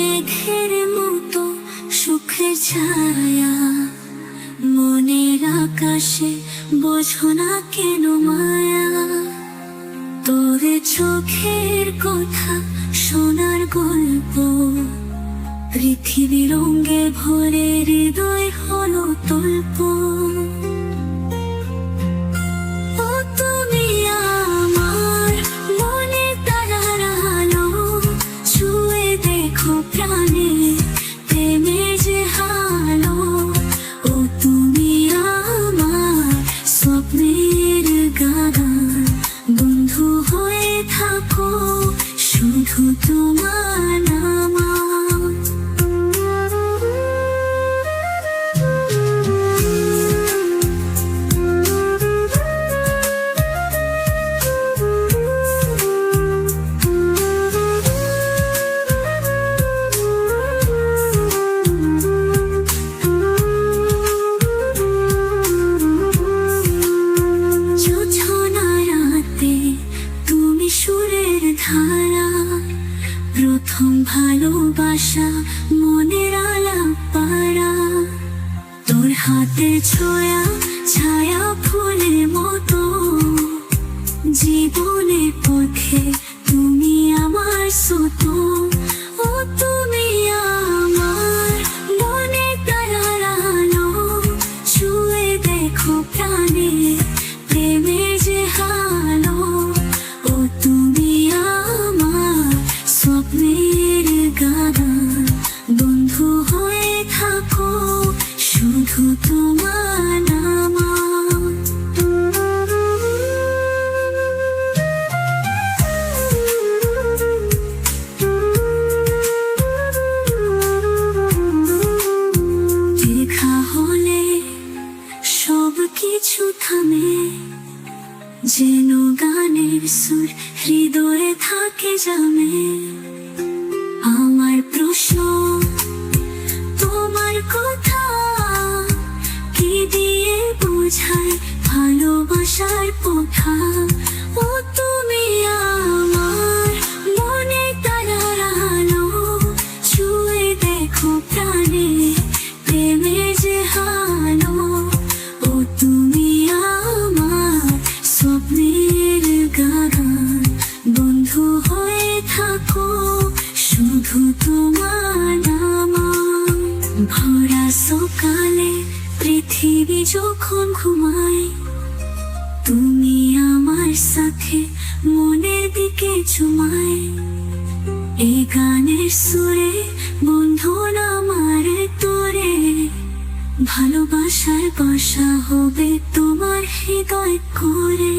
মেঘের মতো সুখের ছায়া মনের আকাশে, বোঝো না কেন মায়া। তোরে চোখের কথা, সোনার গল্প, পৃথিবী রঙে ভরে হৃদয় হলো তল্প। ও তুমি আমার মনে তারার আলো, ছুঁয়ে দেখো প্রাণে প্রেমের যে হালো। ও তুমি আমার স্বপ্নের গান, বন্ধু হয়ে থাকো শুধু তোমার নাম। সুরের ধারা, প্রথম ভালোবাসা, মনের আলাপ পারা। তোর হাতে ছোঁয়া, ছায়া ফুলের মতো, জীবনের পথে তুমি আমার স্রোত। ও তুমি আমার মনে তারার আলো, ছুঁয়ে দেখো প্রাণে প্রেমের যে হালো। ও তুমি আমার স্বপ্নের গান, বন্ধু হয়ে থাকো শুধু তোমার নাম। দেখা হলে সব কিছু থামে, যেন গানের সুর হৃদয়ে থাকে জামে। আমার প্রশ্ন, তোমার কথা কি দিয়ে বোঝায় ভালোবাসার কথা। ও তুমি আমার মনে তারার আলো, ছুঁয়ে দেখো প্রাণে প্রেমের যে হালো। ও তুমি আমার স্বপ্নের গান, বন্ধু হয়ে থাকো শুধু তোমার নাম। ভরা সকালে পৃথিবী যখন ঘুমায়, তুমি আমার সাথে মনের দিকে চুমায়। এই গানের সুরে বন্ধু আমার তোরে, ভালোবাসার বাসা হবে তোমার হৃদয় করে।